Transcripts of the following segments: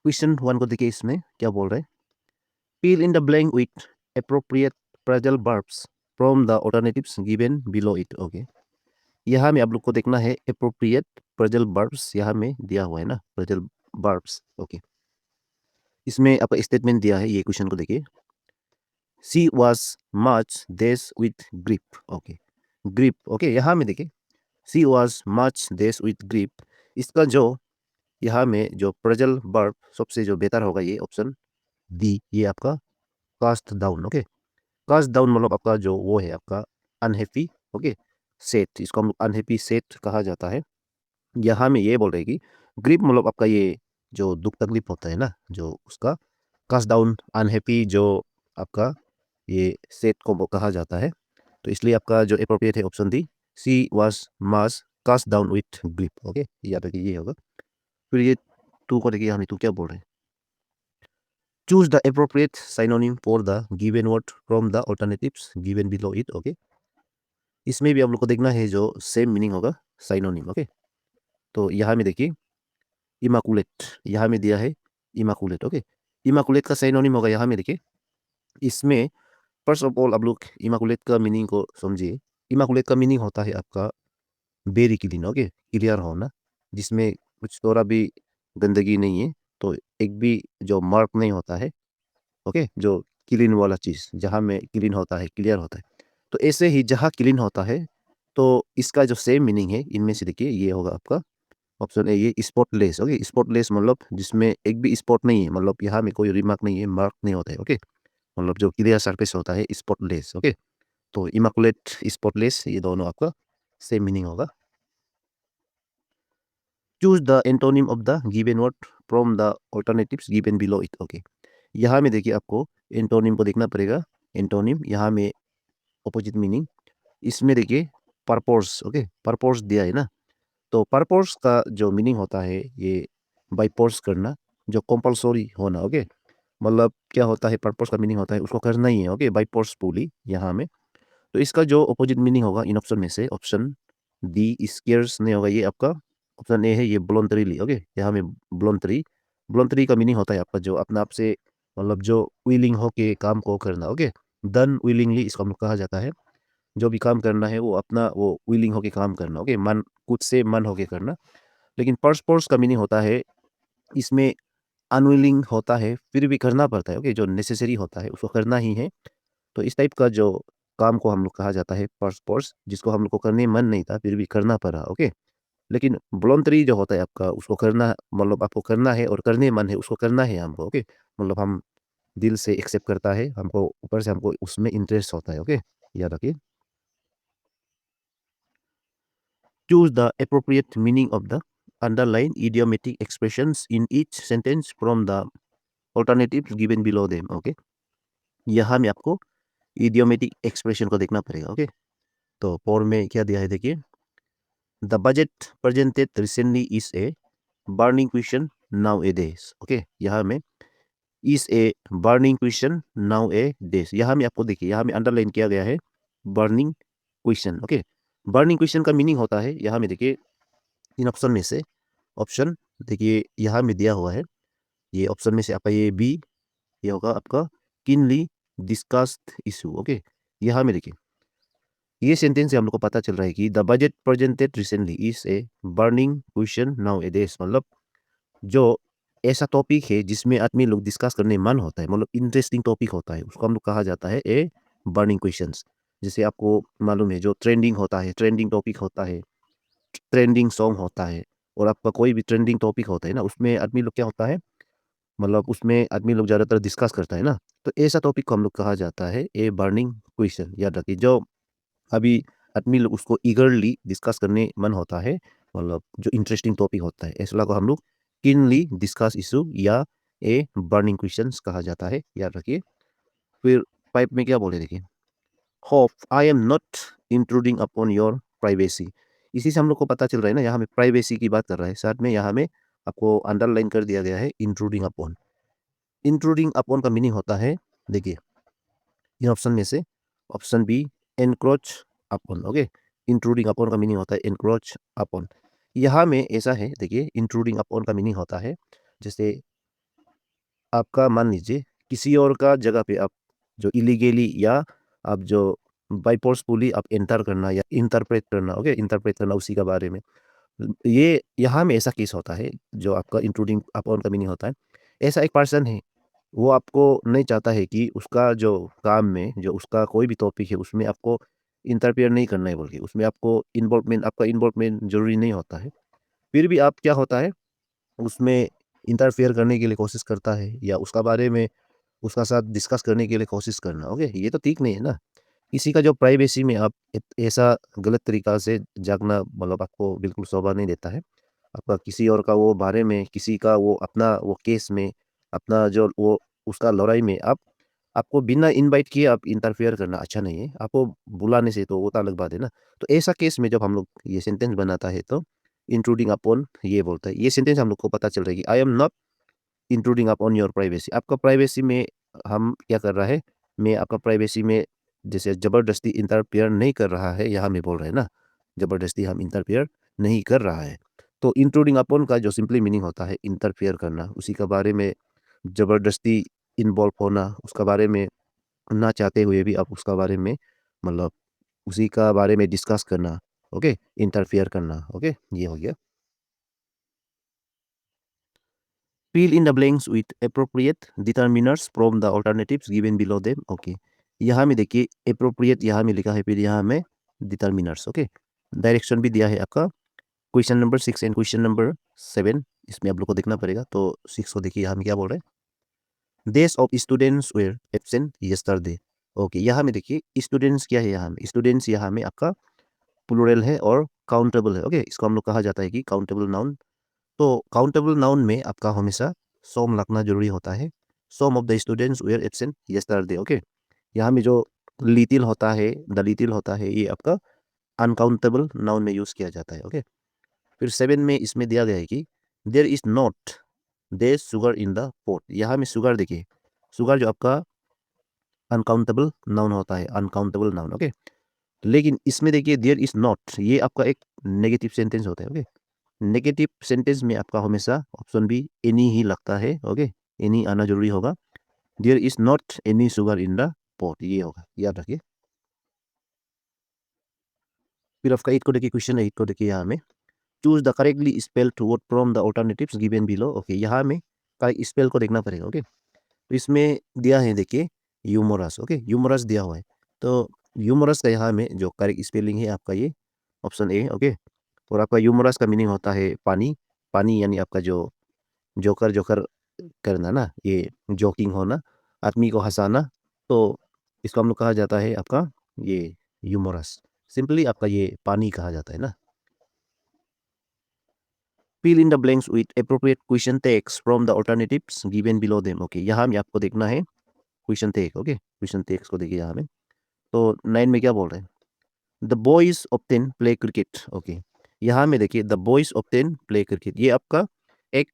Question 1 को देखिए, इसमें क्या बोल रहे हैं। Fill in the blank with appropriate phrasal verbs from the alternatives given below it. Okay. यहाँ में आप लोग को देखना है appropriate phrasal verbs, यहाँ में दिया हुआ है ना phrasal verbs. ओके, इसमें आपका स्टेटमेंट दिया है, ये क्वेश्चन को देखिए। She was much dash with grip. Okay, grip. Okay, यहाँ में देखिए she was much dash with grip, इसका जो यहाँ में जो phrasal verb सबसे जो बेहतर होगा ये ऑप्शन डी, ये आपका cast down. Okay, cast down मतलब आपका जो वो है आपका अनहैप्पी। ओके, सेट, इसको हम अनहैप्पी सेट कहा जाता है। यहाँ में ये बोल रहे हैं कि ग्रीप मतलब आपका ये जो दुख तकलीफ होता है ना, जो उसका कास्ट डाउन अनहैप्पी जो आपका ये सेट को कहा जाता है। तो इसलिए आपका जो अप्रोप्रिएट है option D, C was mass cast down with grief. Okay, यहाँ पे ये होगा। फिर ये टू को देखिए, यहाँ टू क्या बोल रहे हैं। Choose the appropriate synonym for the given word from the alternatives given below it. Okay, इसमें भी आप लोग को देखना है जो सेम मीनिंग होगा साइनोनिम। ओके, तो यहाँ में देखिए इमाकुलेट, यहाँ में दिया है इमाकुलेट। ओके, इमाकुलेट का साइनोनिम होगा, यहाँ में देखिए। इसमें फर्स्ट ऑफ ऑल आप लोग इमाकुलेट का मीनिंग को समझिए। इमाकुलेट का मीनिंग होता है आपका वेरी क्लीन। ओके, क्लियर होना, जिसमें कुछ थोड़ा भी गंदगी नहीं है, तो एक भी जो मार्क नहीं होता है। ओके, जो क्लीन वाला चीज़, जहाँ में क्लीन होता है, क्लियर होता है। तो ऐसे ही जहाँ क्लीन होता है, तो इसका जो सेम मीनिंग है इनमें से देखिए, ये होगा आपका ऑप्शन ए, ये स्पॉटलेस। ओके, स्पॉटलेस मतलब जिसमें एक भी स्पॉट नहीं है, मतलब यहाँ में कोई रिमार्क नहीं है, मार्क नहीं होता है। ओके, मतलब जो क्लियर सरफेस होता है, स्पॉटलेस। ओके, तो इमाकुलेट, स्पॉटलेस, ये दोनों आपका सेम मीनिंग होगा। Choose the antonym of the given word from the alternatives given below it. Okay, यहाँ में देखिए आपको एंटोनिम को देखना पड़ेगा। एंटोनिम यहाँ में ऑपोजिट मीनिंग, इसमें देखिए पर्पस। ओके, पर्पस दिया है ना, तो पर्पस का जो मीनिंग होता है ये बाई फोर्स करना, जो कंपलसरी होना। ओके, मतलब क्या होता है, पर्पस का मीनिंग होता है उसको करना ही है। ओके, बाई फोर्सफुली यहाँ में। तो इसका जो ऑपोजिट मीनिंग होगा इन ऑप्शन में से, ऑप्शन डी स्केयर्स नहीं होगा, ये आपका ऑप्शन ए है, ये वॉलंटरीली। ओके, यहाँ में वॉलंटरी, वॉलंटरी का मीनिंग होता है आपका जो अपने आप से, मतलब जो विलिंग हो के काम को करना। ओके, डन विलिंगली इसको हम लोग कहा जाता है। जो भी काम करना है वो अपना वो विलिंग होके काम करना। ओके, मन खुद से मन होके करना। लेकिन पर्स का मीनिंग होता है इसमें अनविलिंग होता है, फिर भी करना पड़ता है। ओके, जो नेसेसरी होता है उसको करना ही है। तो इस टाइप का जो काम को हम लोग कहा जाता है पर्स, जिसको हम लोग को करने मन नहीं था फिर भी करना पड़ा। ओके, लेकिन वॉलंटरी जो होता है आपका, उसको करना मतलब आपको करना है और करने मन है, उसको करना है हमको। ओके, मतलब हम दिल से एक्सेप्ट करता है, हमको ऊपर से हमको उसमें इंटरेस्ट होता है। ओके, याद रखिए। Choose the appropriate meaning of the underlined idiomatic expressions in each sentence from the alternatives given below them. Okay, यहाँ में आपको idiomatic expression को देखना पड़ेगा। ओके, तो फॉर में क्या दिया है देखिए। The budget presented recently is a burning question nowadays. Okay, यहाँ में is a burning question nowadays, यहाँ में आपको देखिए, यहाँ में अंडरलाइन किया गया है burning question। Okay, burning question का मीनिंग होता है, यहाँ में देखिए इन ऑप्शन में से, ऑप्शन देखिए यहाँ में दिया हुआ है, ये ऑप्शन में से आपका ये बी, ये होगा आपका किनली डिस्कस्ड इशू। ओके, यहाँ में देखिए ये सेंटेंस से हम लोग को पता चल रहा है कि the budget presented recently is a burning question now A days, मतलब जो ऐसा टॉपिक है जिसमें आदमी लोग डिस्कस करने मन होता है, मतलब इंटरेस्टिंग टॉपिक होता है, उसको हम लोग कहा जाता है ए बर्निंग क्वेश्चंस। जैसे आपको मालूम है जो ट्रेंडिंग होता है, ट्रेंडिंग टॉपिक होता है, ट्रेंडिंग सॉन्ग होता है, और आपका कोई भी ट्रेंडिंग टॉपिक होता है ना, उसमें आदमी लोग क्या होता है, मतलब उसमें आदमी लोग ज़्यादातर डिस्कस करता है ना, तो ऐसा टॉपिक को हम लोग कहा जाता है ए बर्निंग क्वेश्चन। याद रखिए, जो अभी आदमी लोग उसको ईगरली डिस्कस करने मन होता है, मतलब जो इंटरेस्टिंग टॉपिक होता है, ऐसा को हम लोग किनली डिस्कस इशू या ए बर्निंग क्वेश्चंस कहा जाता है। याद रखिए। फिर पाइप में क्या बोले देखिए, hope I am not intruding upon your privacy, इसी से हम लोग को पता चल रहा है ना, यहाँ में प्राइवेसी की बात कर रहा है, साथ में यहाँ में आपको अंडरलाइन कर दिया गया है इंट्रूडिंग अपॉन। इंट्रूडिंग अपॉन का मीनिंग होता है, देखिए इन ऑप्शन में से option B encroach upon. Okay, intruding upon का मीनिंग होता है एनक्रोच अपॉन। यहाँ में ऐसा है देखिए, इंट्रूडिंग अपॉन का मीनिंग होता है जैसे आपका मान लीजिए किसी और का जगह पे आप जो इलीगली या आप जो बाई फोर्सफुली आप एंटर करना या इंटरप्रेट करना, ओके, इंटरप्रेट करना उसी के बारे में, ये यहाँ में ऐसा केस होता है जो आपका इंट्रूडिंग अपॉन का मीनिंग होता है। ऐसा एक पर्सन है, वो आपको नहीं चाहता है कि उसका जो काम में जो उसका कोई भी टॉपिक है उसमें आपको इंटरफेयर नहीं करना है बोल के, उसमें आपको इन्वॉल्वमेंट, आपका इन्वॉल्वमेंट जरूरी नहीं होता है। फिर भी आप क्या होता है उसमें इंटरफेयर करने के लिए कोशिश करता है या उसका बारे में उसका साथ डिस्कस करने के लिए कोशिश करना, ओके, ये तो ठीक नहीं है ना। किसी का जो प्राइवेसी में आप ऐसा गलत तरीका से जागना मतलब आपको बिल्कुल शोभा नहीं देता है। आपका किसी और का वो बारे में, किसी का वो अपना वो केस में, अपना जो वो उसका लड़ाई में आप आपको बिना इनवाइट किए आप इंटरफेयर करना अच्छा नहीं है। आपको बुलाने से तो वो तो अलग बात है ना। तो ऐसा केस में जब हम लोग ये सेंटेंस बनाता है तो इंट्रूडिंग अपॉन ये बोलता है। ये सेंटेंस हम लोग को पता चल रहा है कि I am not intruding upon your privacy. आपका प्राइवेसी में हम क्या कर रहा है, मैं आपका प्राइवेसी में जैसे ज़बरदस्ती इंटरफेयर नहीं कर रहा है, यहाँ में बोल रहे हैं ना, ज़बरदस्ती हम इंटरफेयर नहीं कर रहा है। तो इंट्रूडिंग अपॉन का जो सिंपली मीनिंग होता है इंटरफेयर करना, उसी के बारे में ज़बरदस्ती इन्वॉल्व होना, उसका बारे में ना चाहते हुए भी आप उसका बारे में मतलब उसी का बारे में डिस्कस करना, ओके, इंटरफेयर करना, ओके, ये हो गया। Fill in the blanks with appropriate determiners from the alternatives given below them. Okay, यहाँ में देखिए appropriate यहाँ में लिखा है, फिर यहाँ में determiners, ओके। डायरेक्शन भी दिया है आपका question number 6 and question number 7, इसमें आप लोग को देखना पड़ेगा। तो 6 को देखिए यहाँ में क्या बोल रहे हैं, days of students were absent yesterday. Okay, यहाँ में देखिए स्टूडेंट्स क्या है, यहाँ में स्टूडेंट्स यहाँ में आपका प्लूरल है और काउंटेबल है, ओके। इसको हम लोग कहा जाता है कि काउंटेबल नाउन। तो काउंटेबल नाउन में आपका हमेशा सोम लगना जरूरी होता है। Some of the students were absent yesterday, okay. यहाँ में जो लिटिल होता है, द लिटिल होता है, ये आपका अनकाउंटेबल नाउन में यूज किया जाता है, ओके। फिर 7 में इसमें दिया गया है कि there is not there sugar in the pot. यहाँ में शुगर देखिए, शुगर जो आपका अनकाउंटेबल नाउन होता है, अनकाउंटेबल नाउन, ओके। लेकिन इसमें देखिए देयर इज नॉट, ये आपका एक नेगेटिव सेंटेंस होता है, ओके। नेगेटिव सेंटेंस में आपका हमेशा ऑप्शन बी एनी ही लगता है, ओके, एनी आना जरूरी होगा। There is not any sugar in the pot, ये होगा, याद रखिए। फिर आपका 8 को देखिए, क्वेश्चन 8 को देखिए, यहाँ में choose the correctly spelled word from the alternatives given below, okay. यहाँ में करेक्ट स्पेल को देखना पड़ेगा, ओके। तो इसमें दिया है देखिए यूमोरस, ओके, यूमोरस दिया हुआ है। तो यूमोरस का यहाँ में जो करेक्ट स्पेलिंग है आपका ये ऑप्शन ए, ओके। और आपका यूमोरस का मीनिंग होता है पानी, पानी यानी आपका जो जोकर जोकर करना ना, ये जोकिंग होना, आदमी को हंसाना। तो इसको हम लोग कहा जाता है आपका ये ह्यूमरस, सिंपली आपका ये पानी कहा जाता है ना। Fill in the blanks with appropriate question tags from the alternatives given below them, okay. यहाँ में आपको देखना है question tag, okay, question tags को देखिए यहाँ में। तो 9 में क्या बोल रहे हैं, the boys often play cricket, okay. यहाँ में देखिए the boys often play cricket, ये आपका एक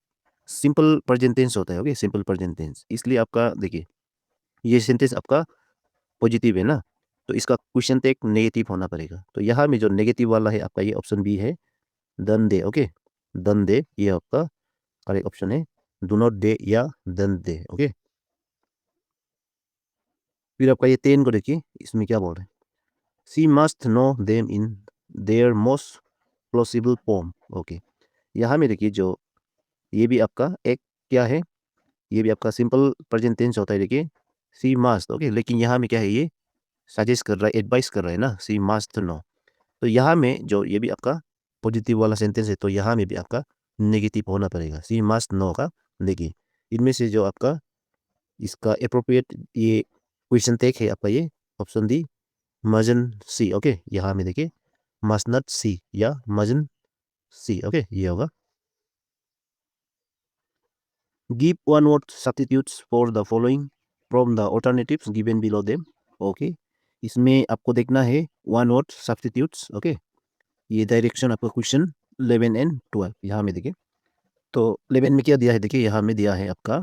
सिंपल प्रेजेंट टेंस होता है, ओके, सिंपल प्रेजेंट टेंस। इसलिए आपका देखिए ये सेंटेंस आपका पॉजिटिव है ना, तो इसका क्वेश्चन टैग नेगेटिव होना पड़ेगा। तो यहाँ में जो नेगेटिव वाला है आपका ये ऑप्शन बी है, done they, okay, done they, ये आपका करेक्ट ऑप्शन है, डू नॉट दे या डन दे, ओके। फिर आपका ये 10 को देखिए, इसमें क्या बोल रहे हैं, she must know them in their most plausible form, okay. यहाँ में देखिए जो ये भी आपका एक क्या है, ये भी आपका सिंपल प्रेजेंट टेंस होता है, देखिए सी मस्ट, ओके। लेकिन यहाँ में क्या है, ये सजेस्ट कर रहा है, एडवाइस कर रहा है ना, सी मस्ट नो। तो यहाँ में जो ये भी आपका पॉजिटिव वाला सेंटेंस है, तो यहाँ में भी आपका नेगेटिव होना पड़ेगा, सी मस्ट नो का। देखिए इनमें से जो आपका इसका अप्रोप्रिएट ये क्वेश्चन टैग है आपका ये ऑप्शन डी मजन सी, ओके। यहाँ में देखिए मस्ट नॉट सी या मजन सी, ओके, ये होगा। Give one word substitutes for the following from the alternatives given below them, okay. इसमें आपको देखना है वन वर्ड सब्स्टिट्यूट्स, ओके। ये डायरेक्शन आपका क्वेश्चन 11 एंड 12 यहाँ में देखिए। तो 11 में क्या दिया है देखिए, यहाँ में दिया है आपका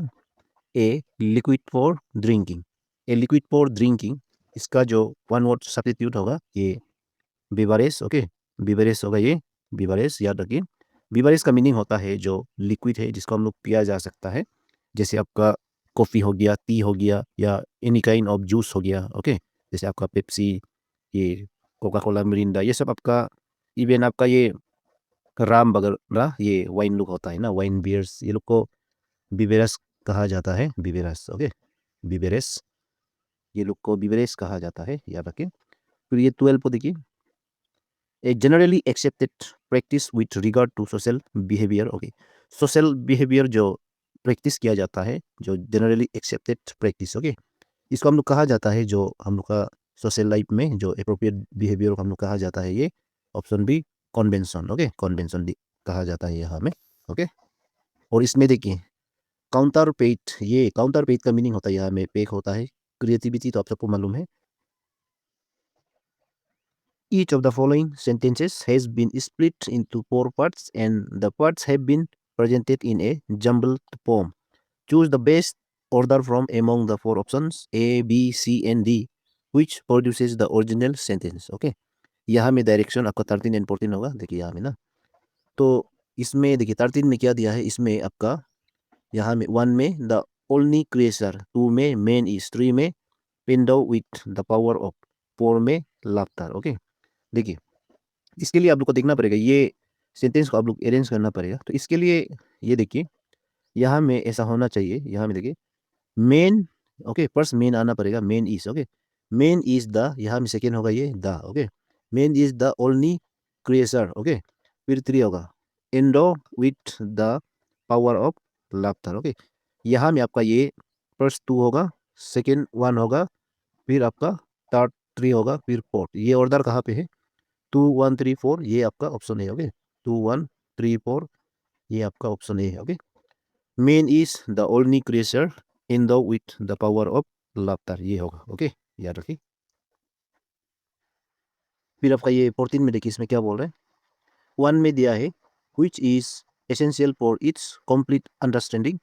a liquid for drinking, a liquid for drinking, इसका जो वन वर्ड सब्स्टिट्यूट होगा ये बिवरेज, ओके, बिवरेज होगा ये, बिवरेज, याद रखिए। बिवरेज का मीनिंग होता है जो लिक्विड है जिसको हम लोग पिया जा सकता है, जैसे आपका कॉफ़ी हो गया, टी हो गया या एनी काइंड ऑफ जूस हो गया, ओके। जैसे आपका पेप्सी, ये कोका कोला, मिरिंडा, ये सब आपका, इवन आपका ये राम वगैरह, ये वाइन लोग होता है ना, वाइन बियर्स, ये लोग को बिवेरस कहा जाता है, बिवेरस, ओके, बिवेरेस, ये लोग को बिवेरेस कहा जाता है, याद रखें। फिर ये 12 को देखिए, a generally accepted practice with regard to social behaviour, okay. Social behaviour जो प्रैक्टिस किया जाता है, जो जनरली एक्सेप्टेड प्रैक्टिस, ओके, इसको हम लोग कहा जाता है, जो हम लोग का सोशल लाइफ में जो अप्रोप्रिएट बिहेवियर को हम लोग कहा जाता है, ये option B convention, okay, convention कहा जाता है यहाँ में, ओके। और इसमें देखिए काउंटर पेट, ये काउंटर पेट का मीनिंग होता है यहाँ में पेक होता है क्रिएटिविटी, तो आप सबको मालूम है। Each of the following sentences has been split into 4 parts and the parts have been presented in a jumbled form. Choose the best order from among the 4 options A, B, C and D which produces the original sentence. Okay. यहाँ में direction आपका 13 and 14 होगा, देखिए यहाँ में ना। तो इसमें देखिए 13 में क्या दिया है, इसमें आपका यहाँ में 1 में द ओनली क्रिएचर, 2 में मैन इज, 3 में window with the power of, 4 में लाफ्टर, ओके। देखिए इसके लिए आप लोग को देखना पड़ेगा, ये सेंटेंस को आप लोग अरेंज करना पड़ेगा। तो इसके लिए ये देखिए यहाँ में ऐसा होना चाहिए, यहाँ में देखिए मेन, ओके, फर्स्ट मेन आना पड़ेगा, main is, okay, main is the, यहाँ में सेकेंड होगा ये the, okay, main is the only creature, okay. फिर 3 होगा endo with the power of laughter, okay. यहाँ में आपका ये फर्स्ट 2 होगा, सेकेंड 1 होगा, फिर आपका थर्ड 3 होगा, फिर फोर्थ। ये ऑर्डर कहाँ पे है, 2 1 3 4, ये आपका ऑप्शन है, ओके, 2 1 3 4, ये आपका ऑप्शन है, okay. Main is the only creature in the with the power of laughter, ये होगा, ओके, याद रखिए। फिर आपका ये 14 में देखिए इसमें क्या बोल रहे हैं, 1 में दिया है which is essential for its complete understanding,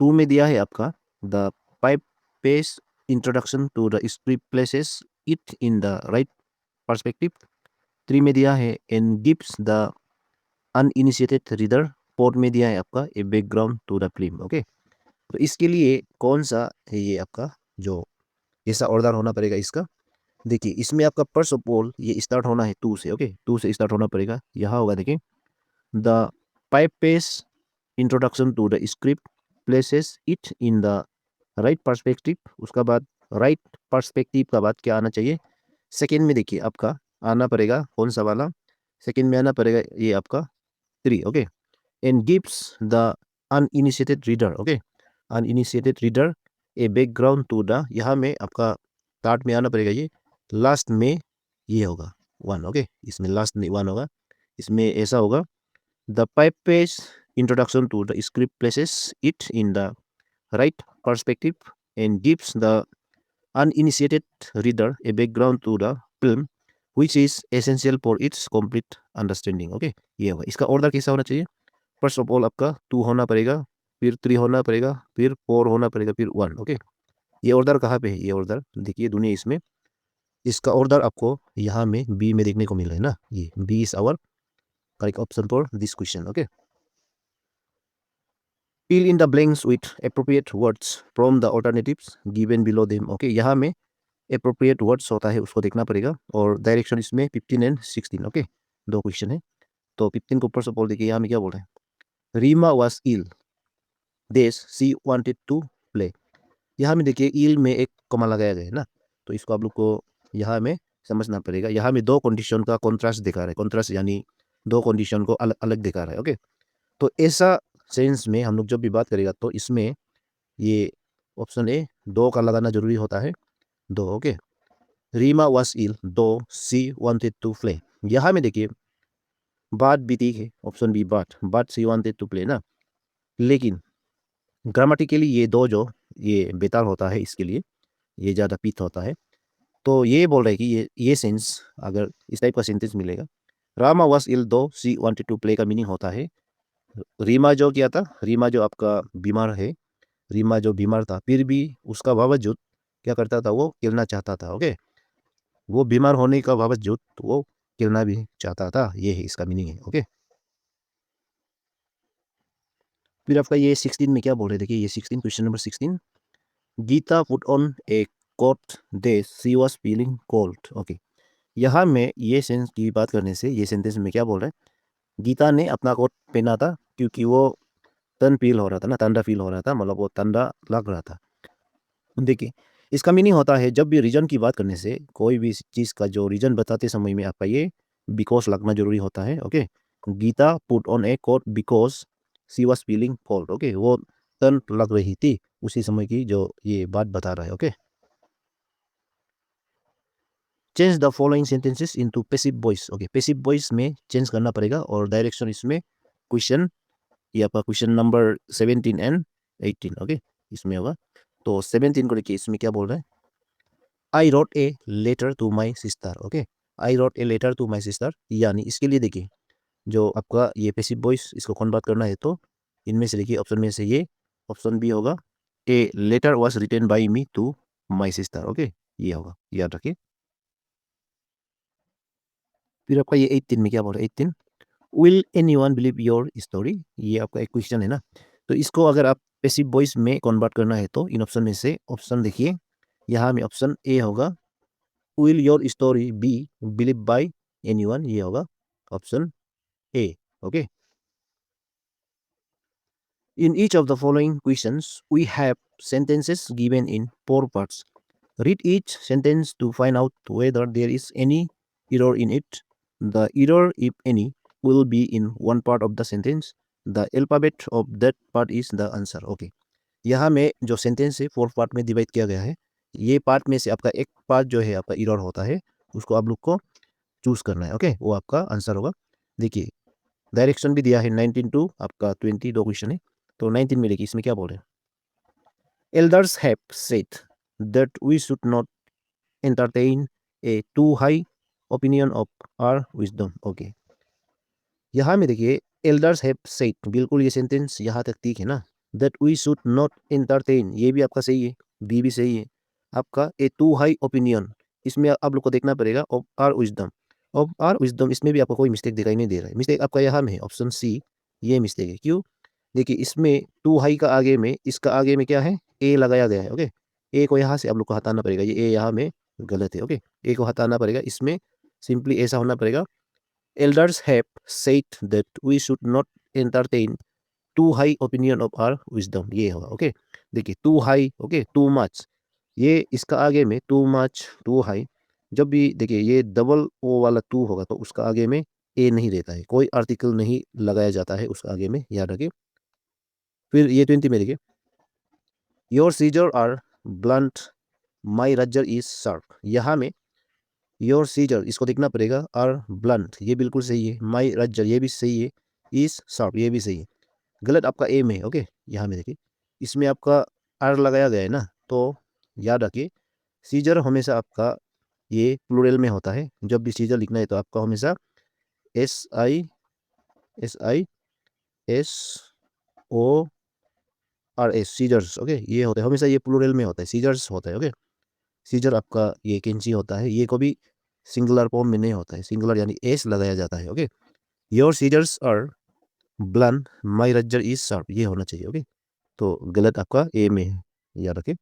2 में दिया है आपका the pipe pace introduction to the script places it in the right perspective, 3 में दिया है and gives the uninitiated reader, 4 में दिया है आपका a background to the film, okay. तो इसके लिए कौन सा है ये आपका जो ऐसा ऑर्डर होना पड़ेगा इसका, देखिए इसमें आपका फर्स्ट ऑफ ऑल ये स्टार्ट होना है 2 से, ओके, 2 से स्टार्ट होना पड़ेगा। यहाँ होगा देखिए the pipe pace introduction to the script places it in the right perspective, उसका बाद राइट पर्सपेक्टिव का बाद क्या आना चाहिए, सेकेंड में देखिए आपका आना पड़ेगा कौन सा वाला, सेकेंड में आना पड़ेगा ये आपका 3, okay, and gives the uninitiated reader, okay, uninitiated reader a background to the, यहाँ में आपका थर्ड में आना पड़ेगा ये, लास्ट में ये होगा 1, ओके, इसमें लास्ट में 1 होगा, इसमें ऐसा होगा the five page introduction to the script places it in the right perspective and gives the uninitiated reader a background to the film which is essential for its complete understanding, okay, ये होगा। इसका order कैसा होना चाहिए, first of all आपका 2 होना पड़ेगा, फिर 3 होना पड़ेगा, फिर 4 होना पड़ेगा, फिर 1, ओके। ये ऑर्डर कहाँ पे है, ये ऑर्डर देखिए दुनिया इसमें, इसका ऑर्डर आपको यहाँ में बी में देखने को मिल रहा है ना, ये B is our correct option for this question, okay. Fill in the blanks with appropriate words from the alternatives given below them, okay, यहाँ में appropriate words होता है उसको देखना पड़ेगा, और डायरेक्शन इसमें 15 एंड 16, ओके, 2 क्वेश्चन है। तो 15 को फर्स्ट ऑफ ऑल देखिए यहाँ में क्या बोल रहे हैं, रीमा वॉज इल देश सी वांटेड टू प्ले, यहाँ में देखिए इल में एक कॉमा लगाया गया है ना, तो इसको आप लोग को यहाँ में समझना पड़ेगा। यहाँ में 2 कंडीशन का कॉन्ट्रास्ट दिखा रहा है, कॉन्ट्रास्ट यानी 2 कंडीशन को अलग अलग दिखा रहा है, ओके। तो ऐसा सेंस में हम लोग जब भी बात करेगा तो इसमें ये ऑप्शन ए 2 का लगाना जरूरी होता है, 2, ओके। रीमा वॉज इल दो सी वांटेड टू प्ले, यहाँ में देखिए बात भी ठीक है, ऑप्शन बी बात सी वांटेड टू प्ले ना, लेकिन ग्रामेटिकली ये 2 जो ये बेकार होता है, इसके लिए ये ज़्यादा पीत होता है। तो ये बोल रहे हैं कि ये सेंस अगर इस टाइप का सेंटेंस मिलेगा, रामा वॉज इल दो सी वांटेड टू प्ले का मीनिंग होता है रीमा जो क्या था, रीमा जो आपका बीमार है, रीमा जो बीमार था फिर भी उसका बावजूद क्या करता था, वो खेलना चाहता था, ओके, वो बीमार होने का बावजूद वो खेलना भी चाहता था, ये है इसका मीनिंग है, ओके। फिर आपका ये 16 में क्या बोल रहे थे कि ये 16 question number 16 Gita put on a coat they she was feeling cold. Okay, यहाँ में ये सेंस की बात करने से ये सेंटेंस में क्या बोल रहा है, गीता ने अपना कोट पहना था क्योंकि वो तन फील हो रहा था ना, ठंडा फील हो रहा था, मतलब वो ठंडा लग रहा था। देखिए, इसका मीनिंग होता है जब भी रीजन की बात करने से कोई भी चीज़ का जो रीजन बताते समय में आपका ये बिकॉज लगना जरूरी होता है। Okay, Gita put on a coat because she was feeling cold. Okay, वो तन लग रही थी उसी समय की जो ये बात बता रहा है। Okay, change the following sentences into passive voice. Okay, passive voice में चेंज करना पड़ेगा और डायरेक्शन इसमें क्वेश्चन या आपका क्वेश्चन नंबर 17 एंड 18। ओके, इसमें होगा। तो 17 को देखिए, इसमें क्या बोल रहा है, I wrote a letter to my sister. Okay, I wrote a letter to my sister, यानी इसके लिए देखिए जो आपका ये पैसिव वॉइस इसको कन्वर्ट करना है तो इनमें से देखिए ऑप्शन में से ये ऑप्शन बी होगा, a letter was written by me to my sister. Okay, ये होगा, याद रखिए। फिर आपका ये 18 में क्या बोल रहा है, 18, will any one believe your story, ये आपका एक क्वेश्चन है ना। तो इसको अगर आप पैसिव वॉइस में कन्वर्ट करना है तो इन ऑप्शन में से ऑप्शन देखिए, यहाँ में ऑप्शन ए होगा, will your story be believe by anyone, ये होगा option A. Okay, in each of the following questions we have sentences given in four parts. Read each sentence to find out whether there is any error in it. The error, if any, will be in one part of the sentence. The alphabet of that part is the answer. Okay, यहाँ में जो sentence है 4 part में divide किया गया है। ये part में से आपका एक पार्ट जो है आपका error होता है, उसको आप लोग को चूज करना है। ओके, वो आपका आंसर होगा। देखिए, डायरेक्शन भी दिया है 19 टू आपका 20, दो क्वेश्चन है। तो 19 में देखिए, इसमें क्या बोल रहे हैं, elders have said that we should not entertain a too high opinion of our wisdom. Okay, यहाँ में देखिए एल्डर्स हैव सेड, बिल्कुल ये सेंटेंस यहाँ तक ठीक है ना, that we should not entertain, ये भी आपका सही है, बी भी सही है आपका। ए टू हाई ओपिनियन, इसमें आप लोग को देखना पड़ेगा of our wisdom, of our wisdom, इसमें भी आपको कोई मिस्टेक दिखाई नहीं दे रहा है। मिस्टेक आपका यहाँ में है ऑप्शन सी, ये मिस्टेक है। क्यों, देखिए इसमें टू हाई का आगे में, इसका आगे में क्या है, ए लगाया गया है। ओके, ए को यहाँ से आप लोग को हटाना पड़ेगा, ये ए यहाँ में गलत है। ओके, ए को हटाना पड़ेगा, इसमें सिंपली ऐसा होना पड़ेगा, elders have said that we should not entertain too high opinion of our wisdom, ये होगा। ओके, देखिए too high, okay too much, ये इसका आगे में टू मच टू हाई, जब भी देखिए ये डबल ओ वाला टू होगा तो उसका आगे में ए नहीं रहता है, कोई आर्टिकल नहीं लगाया जाता है उसका आगे में, याद रखिए। फिर ये 20 में देखिए, your scissor are blunt my razor is sharp, यहाँ में योर सीजर इसको देखना पड़ेगा, आर ब्लंट ये बिल्कुल सही है, माई रजर ये भी सही है, इज शार्प ये भी सही है, गलत आपका ए में है। ओके, यहाँ में देखिए इसमें आपका आर लगाया गया है ना, तो याद रखिए सीजर हमेशा आपका ये प्लूरल में होता है, जब भी सीजर लिखना है तो आपका हमेशा SI SO R S, scissors. Okay, ये होता है हमेशा, ये प्लूरल में होता है, सीजर्स होता है। ओके, सीजर आपका ये कैंची होता है, ये कभी सिंगुलर फॉर्म में नहीं होता है, सिंगुलर यानी एस लगाया जाता है। Okay, your scissors are blunt my razor is sharp, ये होना चाहिए। ओके, तो गलत आपका ए में है, याद रखें।